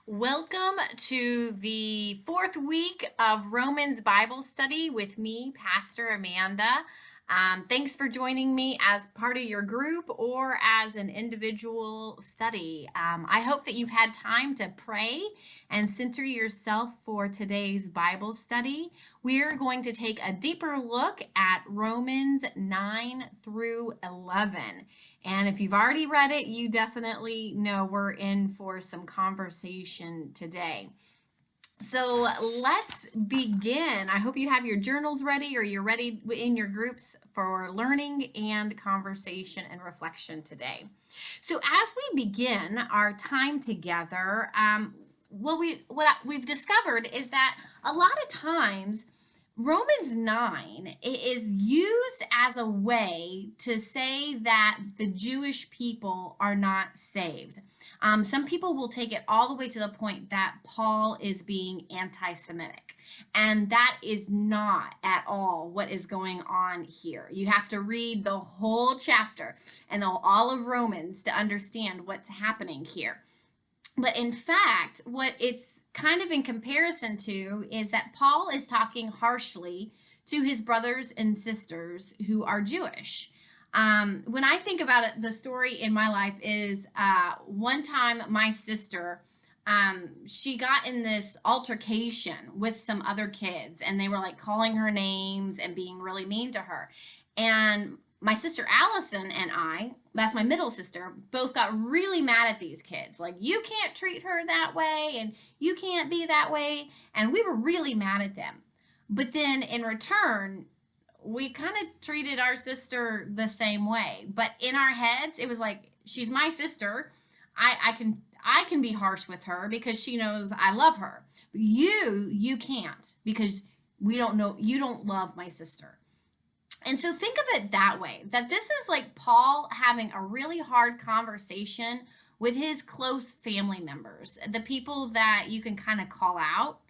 Welcome to the fourth week of Romans Bible study with me, Pastor Amanda. Thanks for joining me as part of your group or as an individual study. I hope that you've had time to pray and center yourself for today's Bible study. We're going to take a deeper look at Romans 9 through 11. And if you've already read it, you definitely know we're in for some conversation today. So let's begin. I hope you have your journals ready or you're ready in your groups for learning and conversation and reflection today. So as we begin our time together, what we've discovered is that a lot of times Romans 9 is used as a way to say that the Jewish people are not saved. Some people will take it all the way to the point that Paul is being anti Semitic. And that is not at all what is going on here. You have to read the whole chapter and all of Romans to understand what's happening here. But in fact, what it's kind of in comparison to is that Paul is talking harshly to his brothers and sisters who are Jewish. When I think about it, the story in my life is one time my sister, she got in this altercation with some other kids, and they were like calling her names and being really mean to her. And my sister Allison and I, that's my middle sister, both got really mad at these kids. Like, you can't treat her that way, and you can't be that way. And we were really mad at them. But then in return, we kind of treated our sister the same way. But in our heads, it was like, she's my sister. I can be harsh with her because she knows I love her. But you can't, because we don't know, you don't love my sister. And so think of it that way, that this is like Paul having a really hard conversation with his close family members, the people that you can kind of call out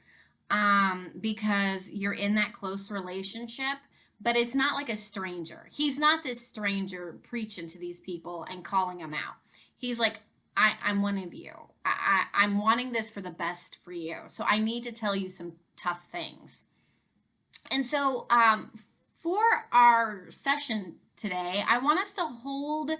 because you're in that close relationship, but it's not like a stranger. He's not this stranger preaching to these people and calling them out. He's like, I'm one of you. I'm wanting this for the best for you. So I need to tell you some tough things. And so for our session today, I want us to hold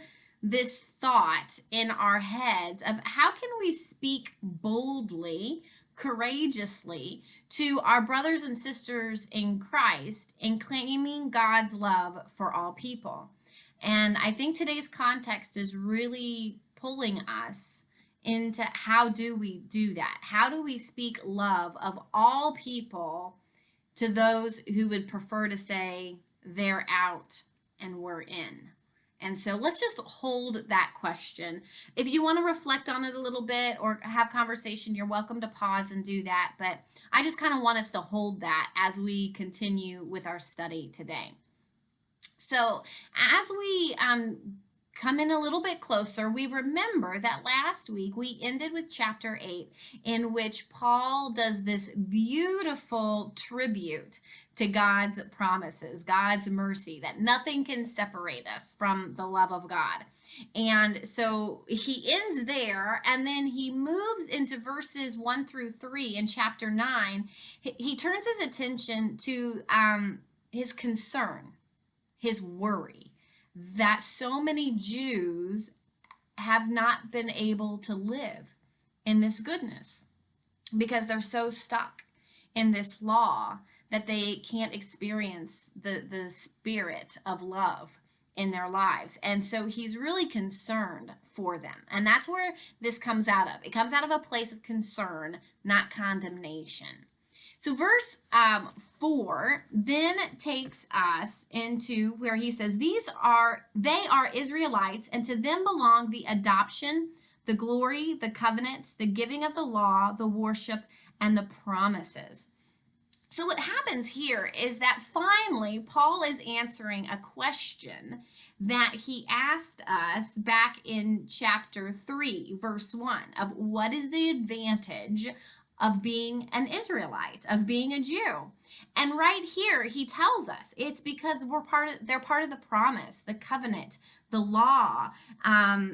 this thought in our heads of how can we speak boldly, courageously to our brothers and sisters in Christ in claiming God's love for all people. And I think today's context is really pulling us into how do we do that? How do we speak love of all people to those who would prefer to say they're out and we're in? And so let's just hold that question. If you want to reflect on it a little bit or have conversation, you're welcome to pause and do that. But I just kind of want us to hold that as we continue with our study today. So as we come in a little bit closer, we remember that last week we ended with chapter 8, in which Paul does this beautiful tribute to God's promises, God's mercy, that nothing can separate us from the love of God. And so he ends there, and then he moves into verses 1 through 3 in chapter 9. He turns his attention to his concern, his worry that so many Jews have not been able to live in this goodness because they're so stuck in this law that they can't experience the spirit of love in their lives. And so he's really concerned for them. And that's where this comes out of. It comes out of a place of concern, not condemnation. So verse 4 then takes us into where he says, they are Israelites, and to them belong the adoption, the glory, the covenants, the giving of the law, the worship, and the promises. So what happens here is that finally Paul is answering a question that he asked us back in chapter 3, verse 1, of what is the advantage of being an Israelite, of being a Jew. And right here, he tells us it's because they're part of the promise, the covenant, the law.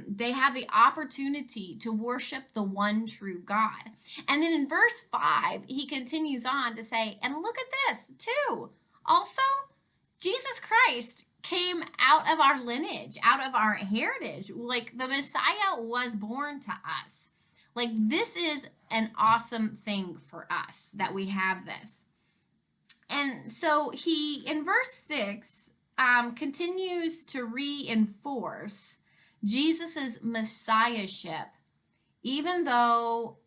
They have the opportunity to worship the one true God. And then in verse 5, he continues on to say, and look at this too. Also, Jesus Christ came out of our lineage, out of our heritage. Like the Messiah was born to us. Like this is an awesome thing for us that we have this. And so he, in verse 6, continues to reinforce Jesus's messiahship, even though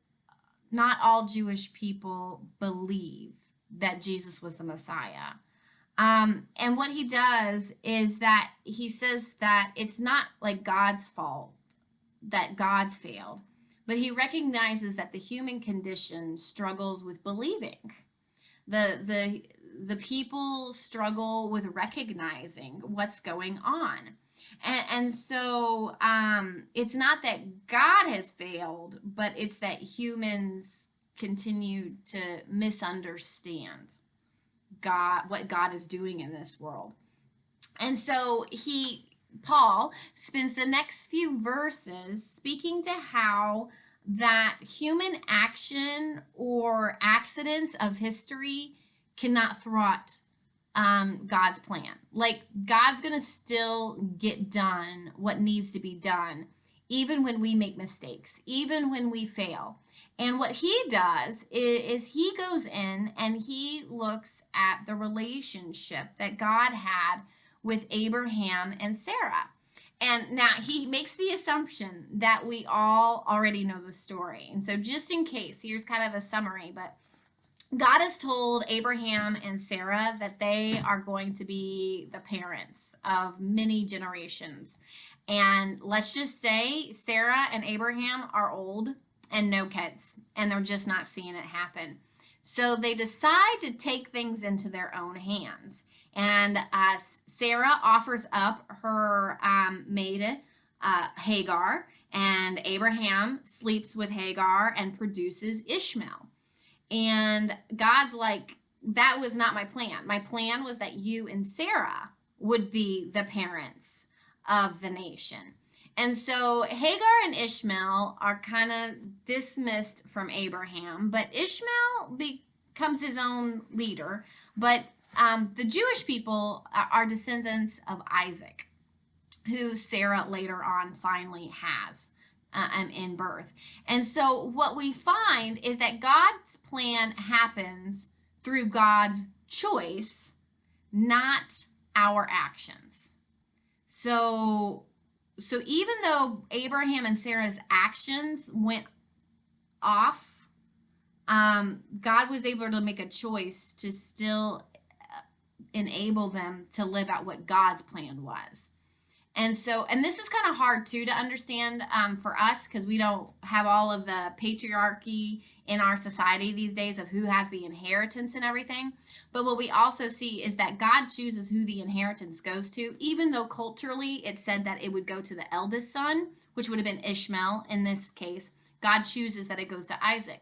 not all Jewish people believe that Jesus was the Messiah. And what he does is that he says that it's not like God's fault that God's failed, but he recognizes that the human condition struggles with believing. The people struggle with recognizing what's going on. And so it's not that God has failed, but it's that humans continue to misunderstand God, what God is doing in this world. And so Paul spends the next few verses speaking to how that human action or accidents of history cannot thwart God's plan. Like God's going to still get done what needs to be done, even when we make mistakes, even when we fail. And what he does is he goes in and he looks at the relationship that God had with Abraham and Sarah. And now he makes the assumption that we all already know the story. And so just in case, here's kind of a summary, but God has told Abraham and Sarah that they are going to be the parents of many generations. And let's just say Sarah and Abraham are old and no kids, and they're just not seeing it happen. So they decide to take things into their own hands. And Sarah offers up her maid Hagar, and Abraham sleeps with Hagar and produces Ishmael. And God's like, that was not my plan. My plan was that you and Sarah would be the parents of the nation. And so Hagar and Ishmael are kind of dismissed from Abraham, but Ishmael becomes his own leader. But the Jewish people are descendants of Isaac, who Sarah later on finally has in birth. And so what we find is that God's plan happens through God's choice, not our actions. So even though Abraham and Sarah's actions went off, God was able to make a choice to still enable them to live out what God's plan was. And this is kind of hard too to understand for us because we don't have all of the patriarchy in our society these days of who has the inheritance and everything. But what we also see is that God chooses who the inheritance goes to, even though culturally it said that it would go to the eldest son, which would have been Ishmael in this case. God chooses that it goes to Isaac.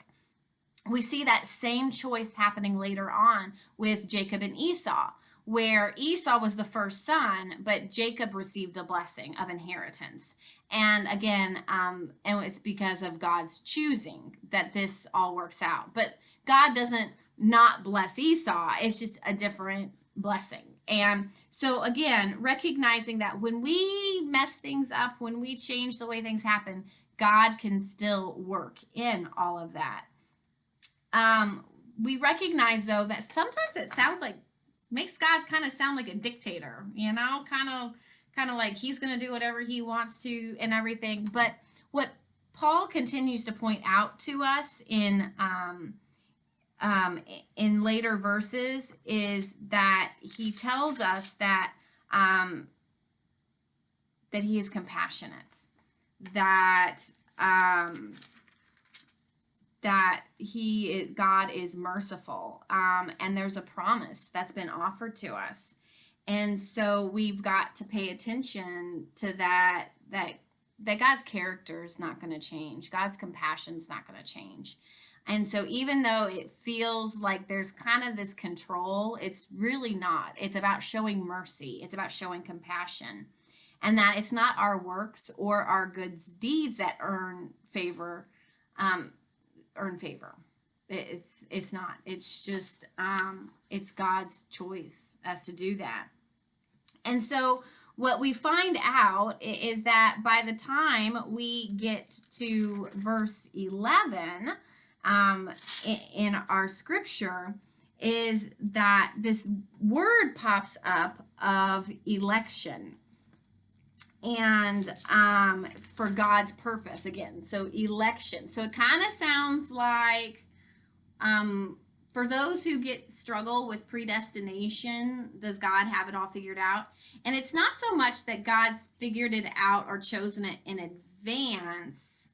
We see that same choice happening later on with Jacob and Esau, where Esau was the first son, but Jacob received the blessing of inheritance. And again, and it's because of God's choosing that this all works out. But God doesn't not bless Esau. It's just a different blessing. And so again, recognizing that when we mess things up, when we change the way things happen, God can still work in all of that. We recognize though that sometimes it sounds like makes God kind of sound like a dictator, you know, kind of like he's going to do whatever he wants to and everything. But what Paul continues to point out to us in later verses is that he tells us that that he is compassionate, that God is merciful, and there's a promise that's been offered to us. And so we've got to pay attention to that God's character is not going to change. God's compassion is not going to change. And so even though it feels like there's kind of this control, it's really not. It's about showing mercy. It's about showing compassion. And that it's not our works or our good deeds that um, earn favor. It's not. It's just it's God's choice as to do that. And so what we find out is that by the time we get to verse 11 in our scripture, is that this word pops up of election and for God's purpose again. So election. So it kind of sounds like for those who struggle with predestination, does God have it all figured out? And it's not so much that God's figured it out or chosen it in advance,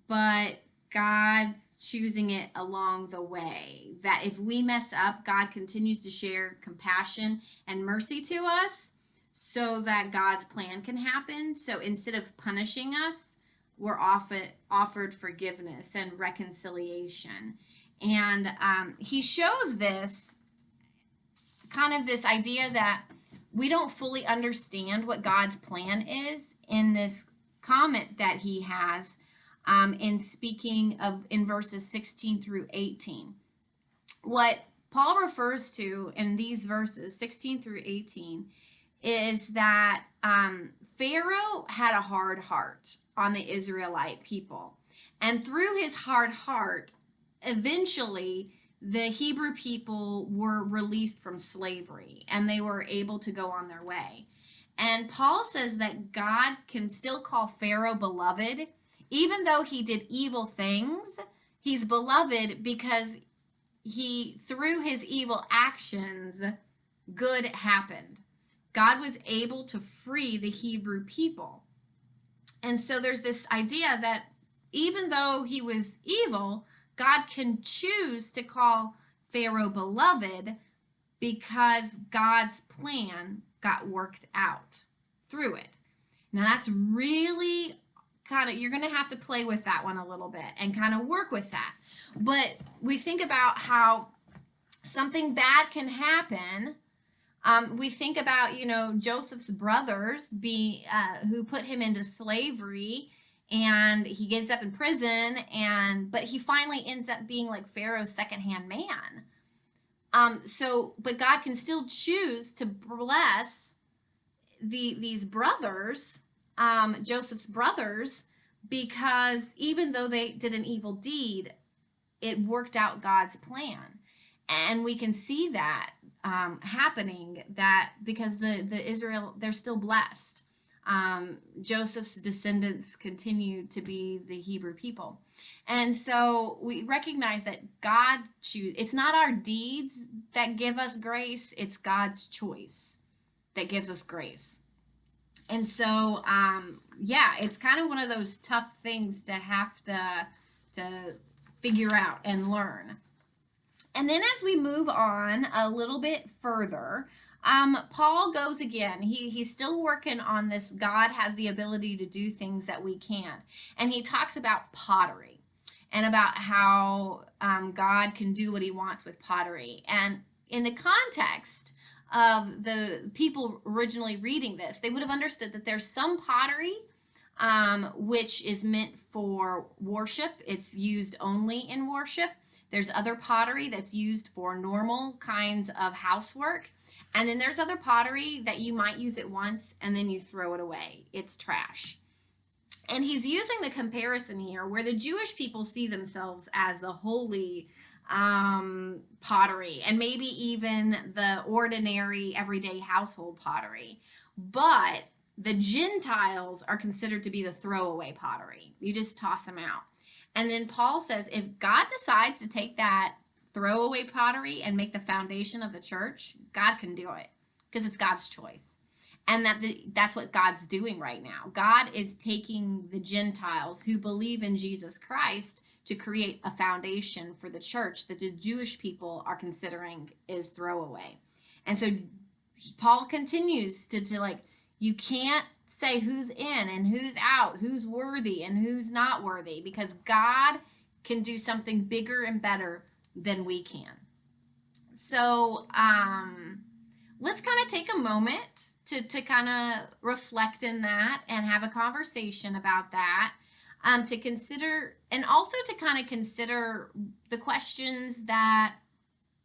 but God's choosing it along the way. That if we mess up, God continues to share compassion and mercy to us so that God's plan can happen. So instead of punishing us, we're offered forgiveness and reconciliation. And he shows this kind of this idea that we don't fully understand what God's plan is in this comment that he has in speaking of in verses 16 through 18. What Paul refers to in these verses 16 through 18 is that Pharaoh had a hard heart on the Israelite people. And through his hard heart, eventually the Hebrew people were released from slavery and they were able to go on their way. And Paul says that God can still call Pharaoh beloved, even though he did evil things. He's beloved because through his evil actions, good happened. God was able to free the Hebrew people. And so there's this idea that even though he was evil, God can choose to call Pharaoh beloved because God's plan got worked out through it. Now that's really kind of, you're going to have to play with that one a little bit and kind of work with that. But we think about how something bad can happen. We think about, Joseph's brothers who put him into slavery, and he ends up in prison, but he finally ends up being like Pharaoh's second-hand man. But God can still choose to bless these brothers, Joseph's brothers, because even though they did an evil deed, it worked out God's plan. And we can see that happening, that because the Israel, they're still blessed. Joseph's descendants continue to be the Hebrew people. And so we recognize that God it's not our deeds that give us grace, it's God's choice that gives us grace. And so, it's kind of one of those tough things to have to figure out and learn. And then as we move on a little bit further, Paul goes again. He's still working on this. God has the ability to do things that we can't. And he talks about pottery and about how God can do what he wants with pottery. And in the context of the people originally reading this, they would have understood that there's some pottery which is meant for worship. It's used only in worship. There's other pottery that's used for normal kinds of housework. And then there's other pottery that you might use it once and then you throw it away. It's trash. And he's using the comparison here where the Jewish people see themselves as the holy pottery and maybe even the ordinary everyday household pottery. But the Gentiles are considered to be the throwaway pottery. You just toss them out. And then Paul says if God decides to take that throwaway pottery and make the foundation of the church, God can do it because it's God's choice. And that's what God's doing right now. God is taking the Gentiles who believe in Jesus Christ to create a foundation for the church that the Jewish people are considering is throwaway. And so Paul continues to like, you can't say who's in and who's out, who's worthy and who's not worthy, because God can do something bigger and better than we can. So let's kind of take a moment to kind of reflect in that and have a conversation about that. To consider, and also to kind of consider the questions that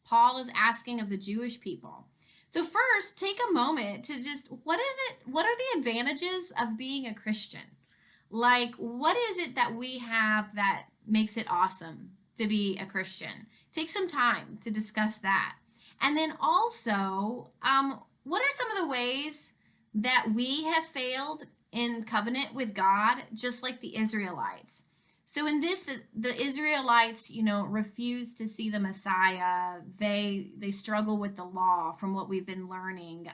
Paul is asking of the Jewish people. So first, take a moment to just, what are the advantages of being a Christian? Like, what is it that we have that makes it awesome to be a Christian? Take some time to discuss that. And then also, what are some of the ways that we have failed in covenant with God, just like the Israelites? So in this, the Israelites, refuse to see the Messiah. They struggle with the law, from what we've been learning.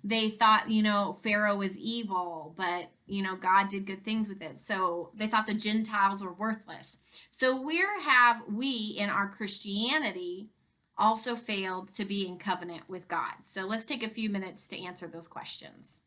They thought, Pharaoh was evil, but God did good things with it. So they thought the Gentiles were worthless. So we in our Christianity also failed to be in covenant with God? So let's take a few minutes to answer those questions.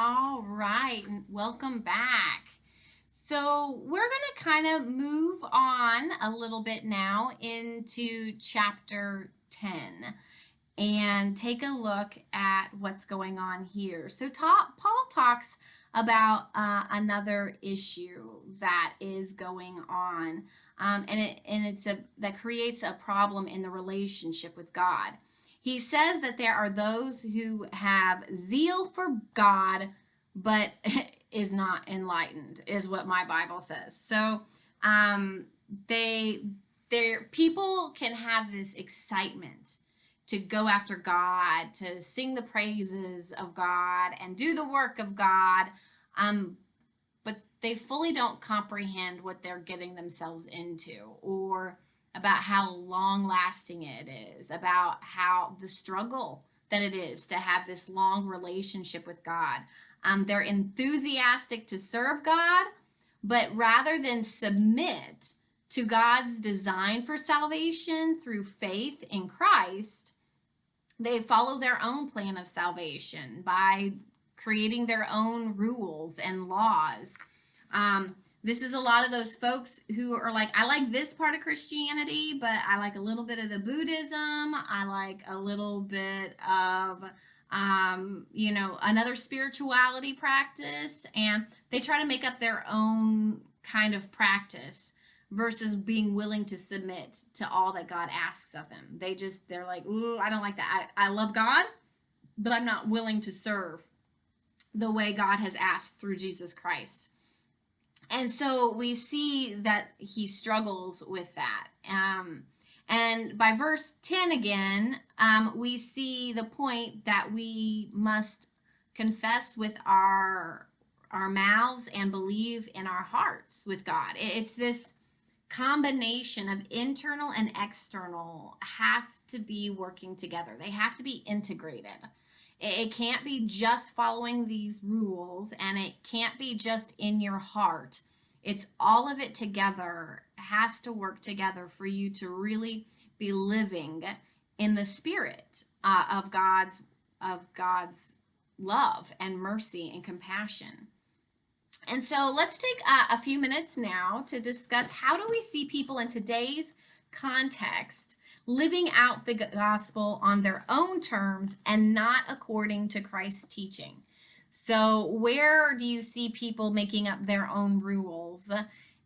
All right, welcome back. So we're going to kind of move on a little bit now into chapter 10 and take a look at what's going on here. So Paul talks about another issue that is going on, that creates a problem in the relationship with God. He says that there are those who have zeal for God, but is not enlightened, is what my Bible says. So um, they, people can have this excitement to go after God, to sing the praises of God, and do the work of God. Um, but they fully don't comprehend what they're getting themselves into, or about how long lasting it is, about how the struggle that it is to have this long relationship with God. They're enthusiastic to serve God, but rather than submit to God's design for salvation through faith in Christ, they follow their own plan of salvation by creating their own rules and laws. This is a lot of those folks who are like, I like this part of Christianity, but I like a little bit of the Buddhism. I like a little bit of, another spirituality practice. And they try to make up their own kind of practice versus being willing to submit to all that God asks of them. They're like, ooh, I don't like that. I love God, but I'm not willing to serve the way God has asked through Jesus Christ. And so we see that he struggles with that. And by verse 10 again, we see the point that we must confess with our mouths and believe in our hearts with God. It's this combination of internal and external have to be working together. They have to be integrated. It can't be just following these rules, and it can't be just in your heart. It's all of it together has to work together for you to really be living in the spirit of God's love and mercy and compassion. And so let's take a few minutes now to discuss how do we see people in today's context living out the gospel on their own terms and not according to Christ's teaching. So where do you see people making up their own rules?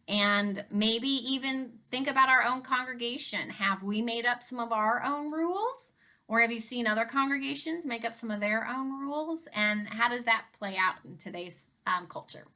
And maybe even think about our own congregation. Have we made up some of our own rules? Or have you seen other congregations make up some of their own rules? And how does that play out in today's culture?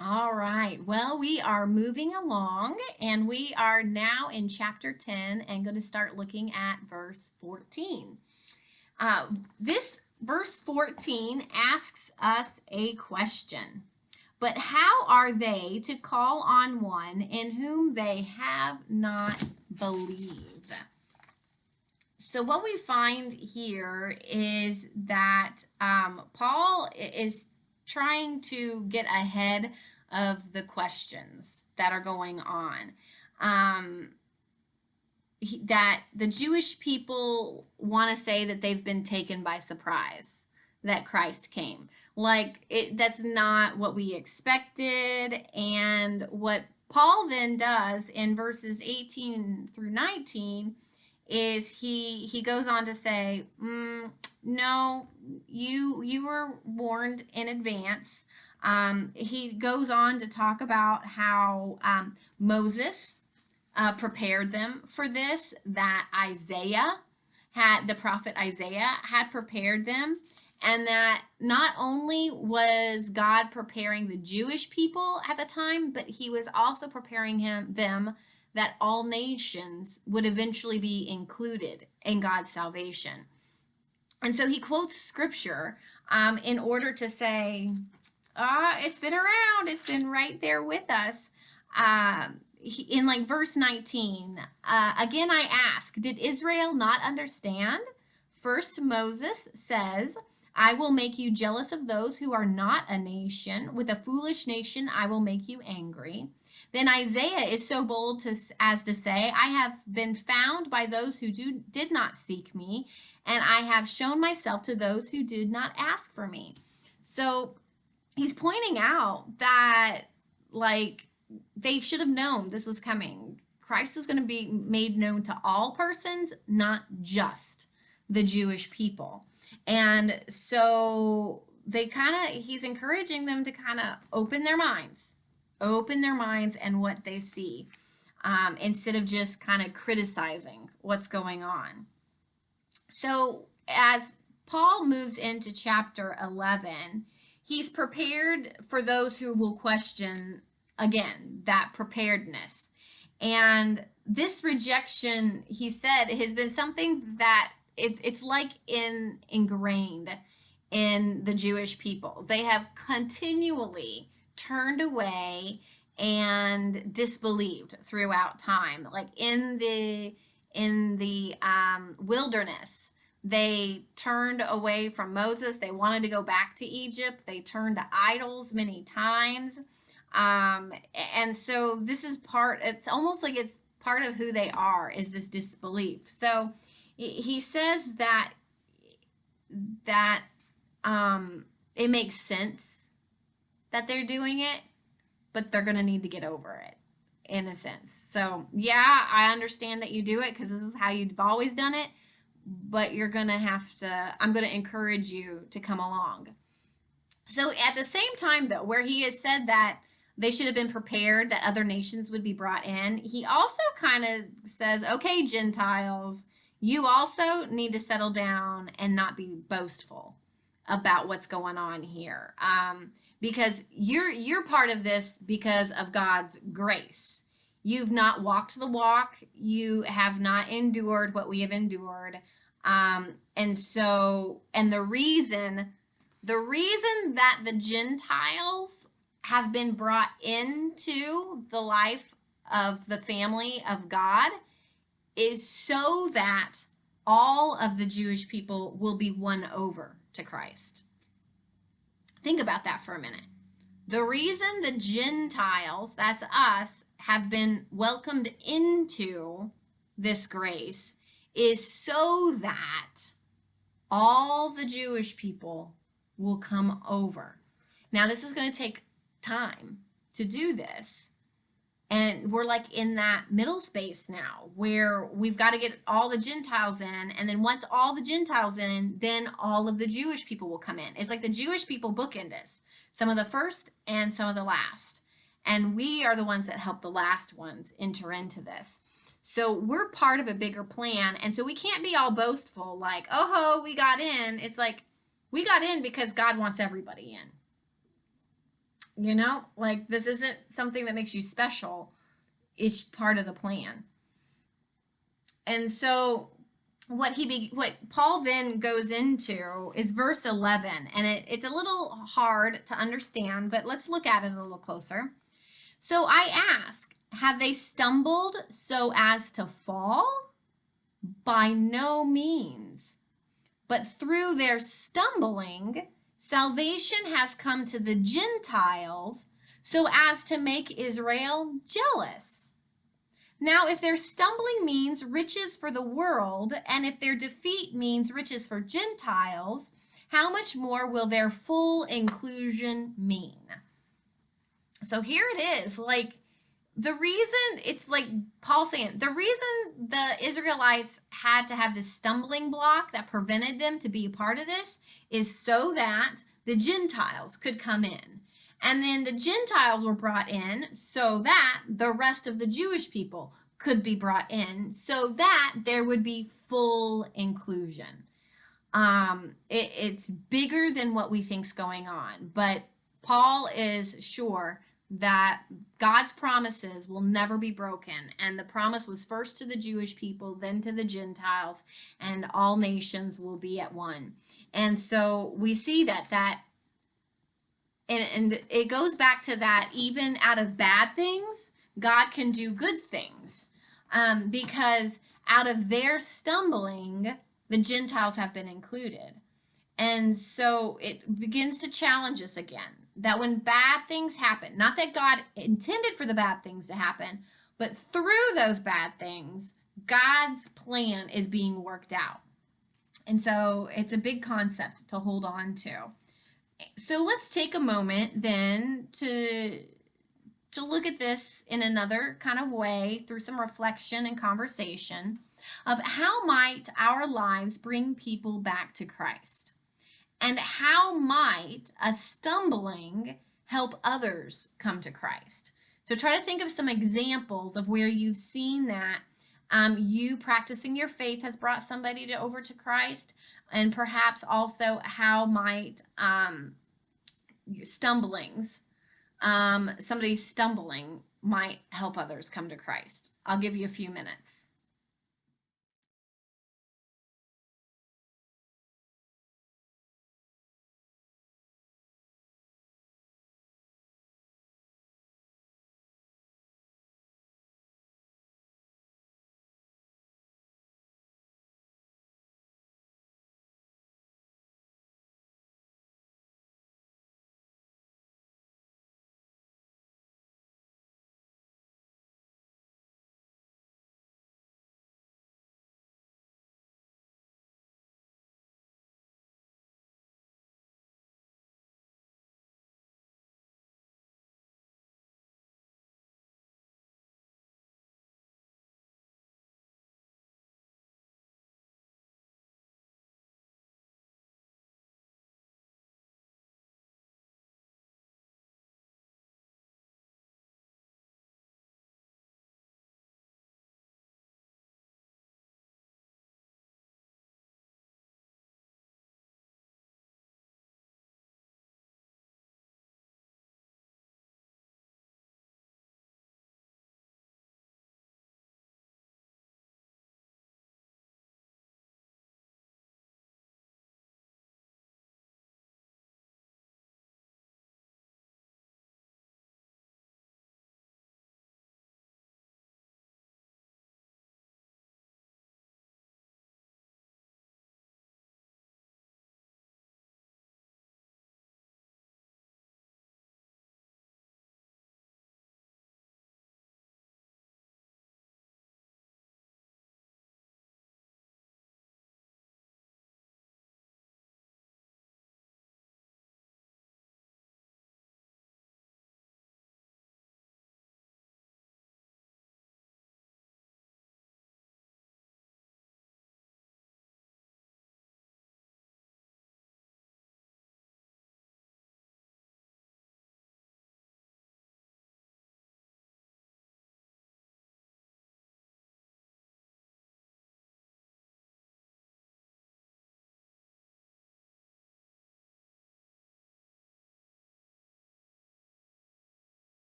All right. Well, we are moving along and we are now in chapter 10 and going to start looking at verse 14. This verse 14 asks us a question. But how are they to call on one in whom they have not believed? So, what we find here is that Paul is trying to get ahead of the questions that are going on. Um, that the Jewish people want to say that they've been taken by surprise that Christ came. That's not what we expected. And what Paul then does in verses 18 through 19 is he goes on to say, no, you were warned in advance. He goes on to talk about how Moses prepared them for this, that the prophet Isaiah had prepared them, and that not only was God preparing the Jewish people at the time, but he was also preparing them that all nations would eventually be included in God's salvation. And so he quotes scripture in order to say, it's been around, it's been right there with us. In like verse 19, again I ask, did Israel not understand? First Moses says, I will make you jealous of those who are not a nation. With a foolish nation I will make you angry. Then Isaiah is so bold as to say, I have been found by those who did not seek me, and I have shown myself to those who did not ask for me. So he's pointing out that, like, they should have known this was coming. Christ was going to be made known to all persons, not just the Jewish people. And so he's encouraging them to kind of open their minds and what they see, instead of just kind of criticizing what's going on. So as Paul moves into chapter 11, he's prepared for those who will question again that preparedness. And this rejection, he said, has been something that it's like ingrained in the Jewish people. They have continually turned away and disbelieved throughout time. Like in the wilderness, they turned away from Moses. They wanted to go back to Egypt. They turned to idols many times. And so this is it's almost like it's part of who they are, is this disbelief. So he says that it makes sense that they're doing it, but they're going to need to get over it in a sense. So, yeah, I understand that you do it because this is how you've always done it, but you're going to have to, I'm going to encourage you to come along. So, at the same time, though, where he has said that they should have been prepared, that other nations would be brought in, he also kind of says, okay, Gentiles, you also need to settle down and not be boastful about what's going on here. Because you're part of this because of God's grace. You've not walked the walk. You have not endured what we have endured. And the reason that the Gentiles have been brought into the life of the family of God is so that all of the Jewish people will be won over to Christ. Think about that for a minute. The reason the Gentiles, that's us, have been welcomed into this grace is so that all the Jewish people will come over. Now, this is going to take time to do this. And we're like in that middle space now where we've got to get all the Gentiles in. And then once all the Gentiles in, then all of the Jewish people will come in. It's like the Jewish people bookend this. Some of the first and some of the last. And we are the ones that help the last ones enter into this. So we're part of a bigger plan. And so we can't be all boastful like, oh, we got in. It's like we got in because God wants everybody in. like this isn't something that makes you special. It's part of the plan. And so what Paul then goes into is verse 11, and it's a little hard to understand, but let's look at it a little closer. So I ask, have they stumbled so as to fall? By no means. But through their stumbling, salvation has come to the Gentiles so as to make Israel jealous. Now, if their stumbling means riches for the world, and if their defeat means riches for Gentiles, how much more will their full inclusion mean? So here it is. Like, the reason it's like Paul saying, the reason the Israelites had to have this stumbling block that prevented them to be a part of this is so that the Gentiles could come in. And then the Gentiles were brought in so that the rest of the Jewish people could be brought in so that there would be full inclusion. It's bigger than what we think's going on, but Paul is sure that God's promises will never be broken, and the promise was first to the Jewish people, then to the Gentiles, and all nations will be at one. And so we see and it goes back to that even out of bad things, God can do good things, because out of their stumbling, the Gentiles have been included. And so it begins to challenge us again that when bad things happen, not that God intended for the bad things to happen, but through those bad things, God's plan is being worked out. And so it's a big concept to hold on to. So let's take a moment then to look at this in another kind of way through some reflection and conversation of how might our lives bring people back to Christ. And how might a stumbling help others come to Christ? So try to think of some examples of where you've seen that you practicing your faith has brought somebody over to Christ, and perhaps also how might stumblings, somebody stumbling might help others come to Christ. I'll give you a few minutes.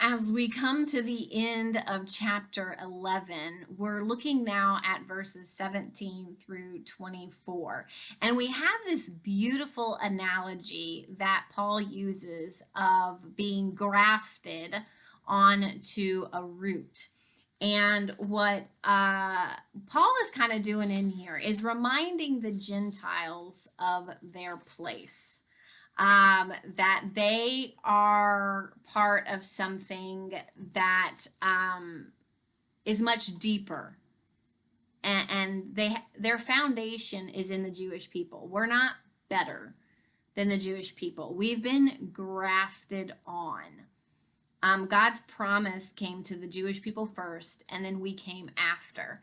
As we come to the end of chapter 11, we're looking now at verses 17 through 24. And we have this beautiful analogy that Paul uses of being grafted onto a root. And what Paul is kind of doing in here is reminding the Gentiles of their place, that they are part of something that is much deeper, and their foundation is in the Jewish people. We're not better than the Jewish people. We've been grafted on. God's promise came to the Jewish people first, and then we came after.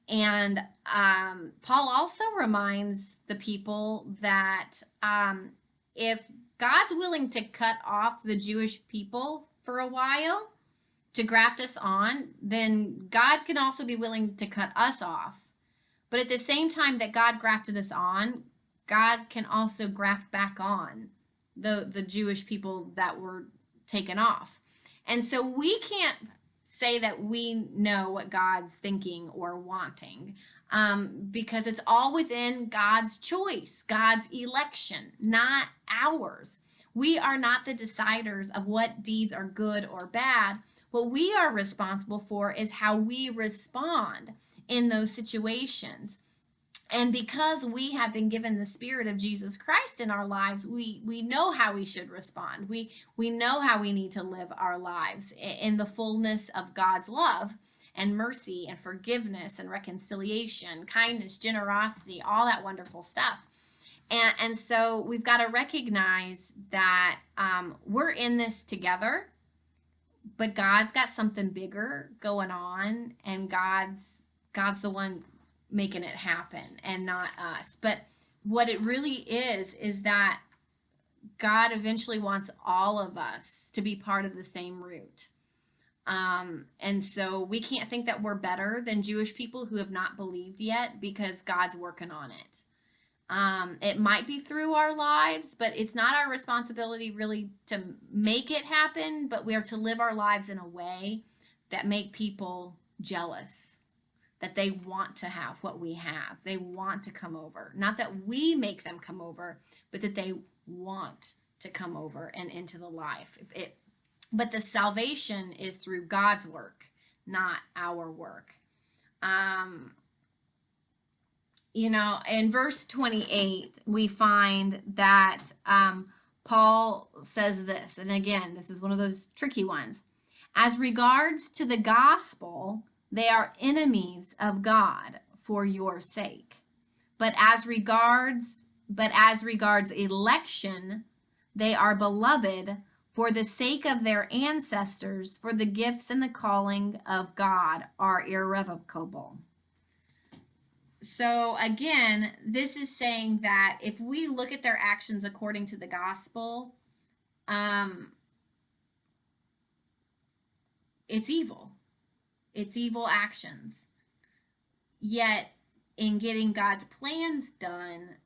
And Paul also reminds the people that if God's willing to cut off the Jewish people for a while to graft us on, then God can also be willing to cut us off. But at the same time that God grafted us on, God can also graft back on the Jewish people that were taken off. And so we can't say that we know what God's thinking or wanting, because it's all within God's choice, God's election, not ours. We are not the deciders of what deeds are good or bad. What we are responsible for is how we respond in those situations. And because we have been given the Spirit of Jesus Christ in our lives, we know how we should respond. We know how we need to live our lives in the fullness of God's love and mercy and forgiveness and reconciliation, kindness, generosity, all that wonderful stuff. And so we've got to recognize that we're in this together, but God's got something bigger going on, and God's the one making it happen and not us. But what it really is that God eventually wants all of us to be part of the same root. And so we can't think that we're better than Jewish people who have not believed yet, because God's working on it. It might be through our lives, but it's not our responsibility really to make it happen, but we are to live our lives in a way that make people jealous, that they want to have what we have. They want to come over. Not that we make them come over, but that they want to come over and into the life. But the salvation is through God's work, not our work. In verse 28, we find that Paul says this, and again, this is one of those tricky ones. As regards to the gospel, they are enemies of God for your sake. But as regards election, they are beloved for the sake of their ancestors, for the gifts and the calling of God are irrevocable. So again, this is saying that if we look at their actions according to the gospel, it's evil. It's evil actions. Yet, in getting God's plans done,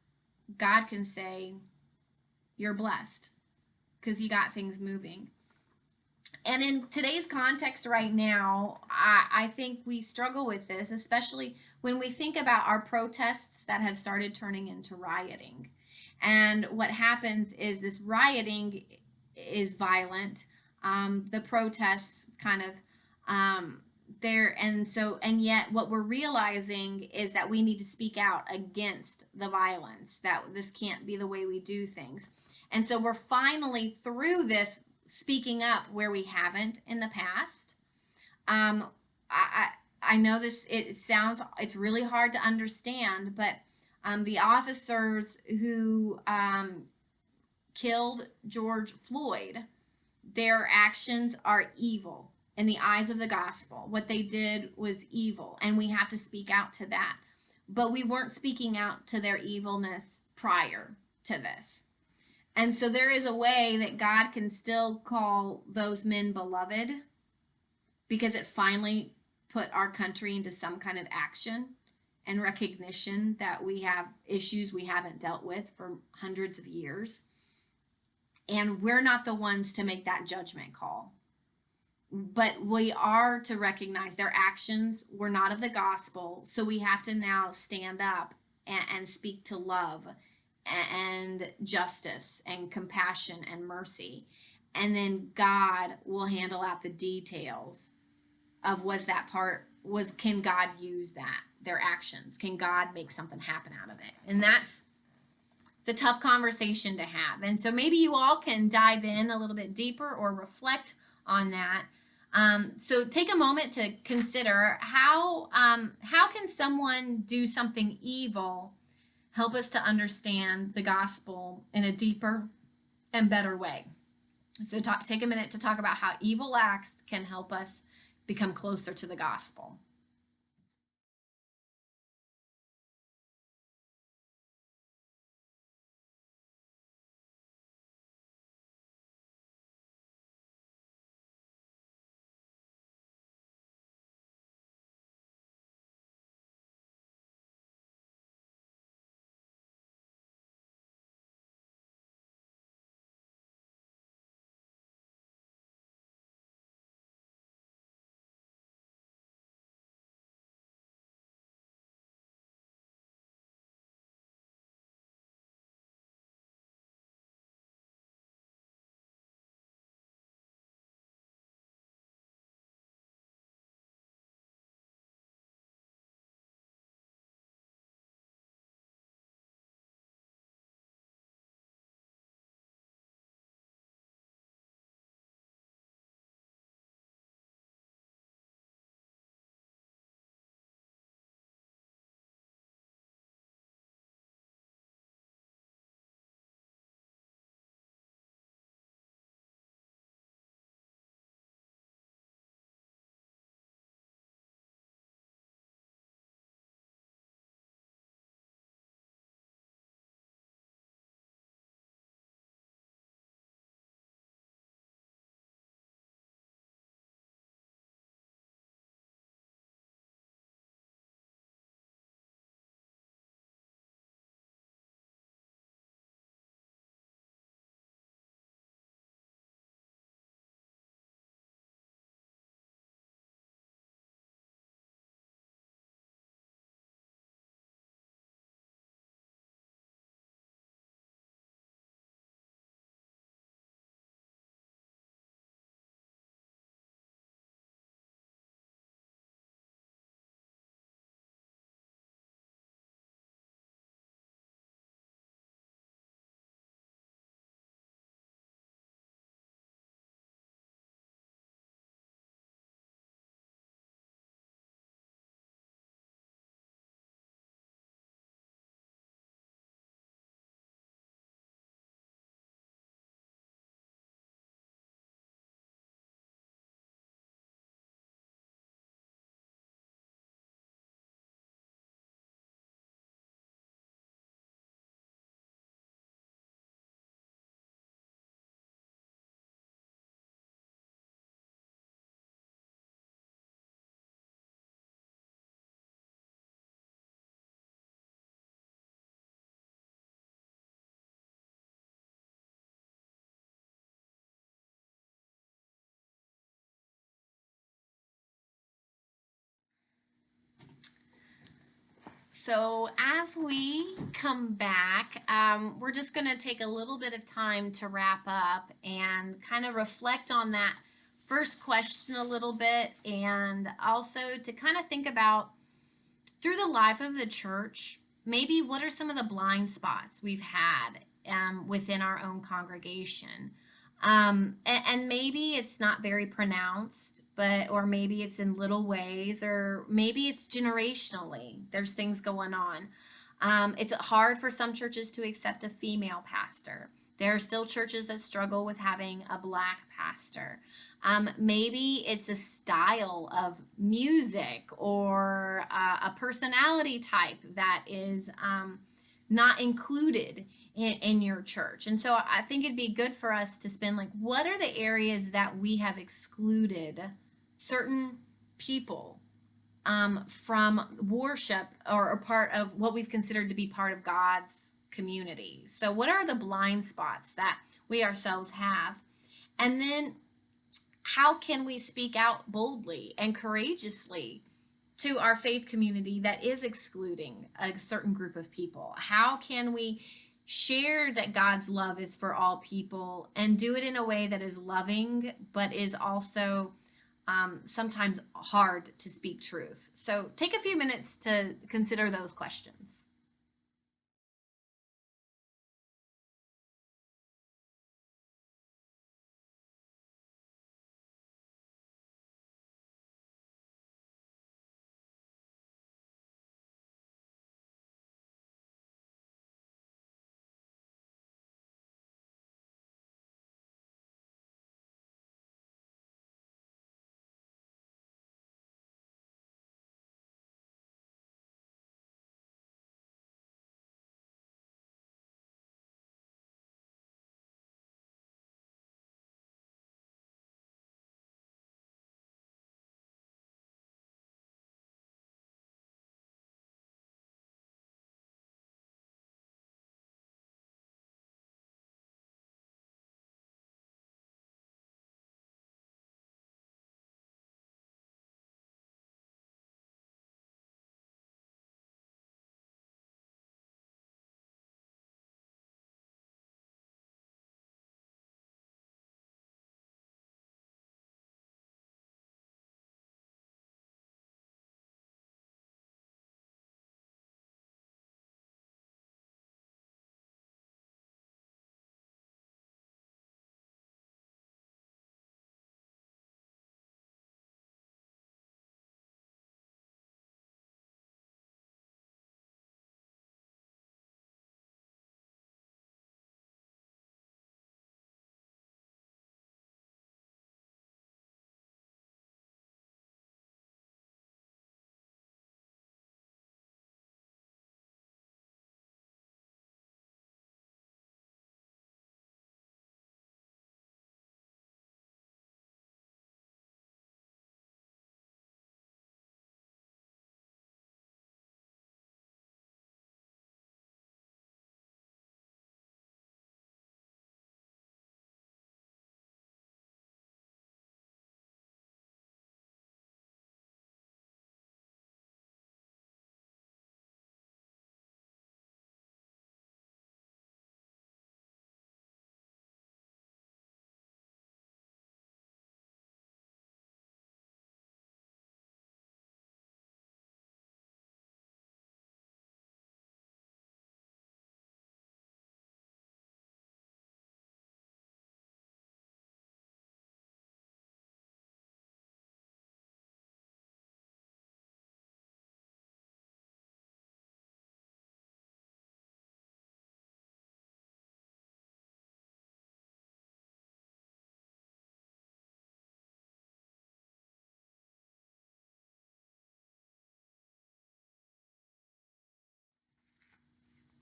God can say, you're blessed, because you got things moving. And in today's context right now, I think we struggle with this, especially when we think about our protests that have started turning into rioting. And what happens is this rioting is violent. The protests kind of there, and yet what we're realizing is that we need to speak out against the violence, that this can't be the way we do things. And so we're finally through this speaking up where we haven't in the past. I know this, it's really hard to understand, but the officers who killed George Floyd, their actions are evil in the eyes of the gospel. What they did was evil, and we have to speak out to that. But we weren't speaking out to their evilness prior to this. And so there is a way that God can still call those men beloved, because it finally put our country into some kind of action and recognition that we have issues we haven't dealt with for hundreds of years. And we're not the ones to make that judgment call. but we are to recognize their actions were not of the gospel. So we have to now stand up and speak to love and justice and compassion and mercy. And then God will handle out the details of can God use that, their actions? Can God make something happen out of it? And that's it's a tough conversation to have. And so maybe you all can dive in a little bit deeper or reflect on that. So take a moment to consider how can someone do something evil help us to understand the gospel in a deeper and better way. So take a minute to talk about how evil acts can help us become closer to the gospel. So, as we come back, we're just going to take a little bit of time to wrap up and kind of reflect on that first question a little bit, and also to kind of think about through the life of the church, maybe what are some of the blind spots we've had within our own congregation. And maybe it's not very pronounced, but or maybe it's in little ways, or maybe it's generationally. There's things going on. It's hard for some churches to accept a female pastor. There are still churches that struggle with having a black pastor. Maybe it's a style of music or a personality type that is not included in your church. And so I think it'd be good for us to spend like, what are the areas that we have excluded certain people from worship or part of what we've considered to be part of God's community? So, what are the blind spots that we ourselves have? And then how can we speak out boldly and courageously to our faith community that is excluding a certain group of people? How can we share that God's love is for all people and do it in a way that is loving, but is also sometimes hard to speak truth? So take a few minutes to consider those questions.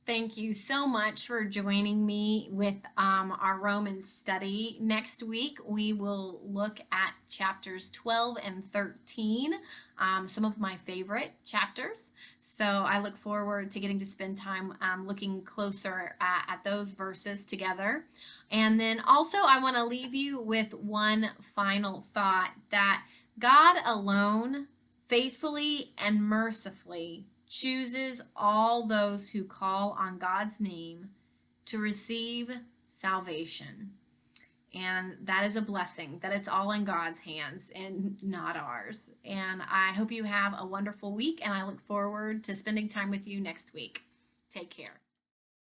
Thank you so much for joining me with our Romans study. Next week, we will look at chapters 12 and 13, some of my favorite chapters. So I look forward to getting to spend time looking closer at those verses together. And then also, I want to leave you with one final thought that God alone faithfully and mercifully chooses all those who call on God's name to receive salvation. And that is a blessing, that it's all in God's hands and not ours. And I hope you have a wonderful week, and I look forward to spending time with you next week. Take care.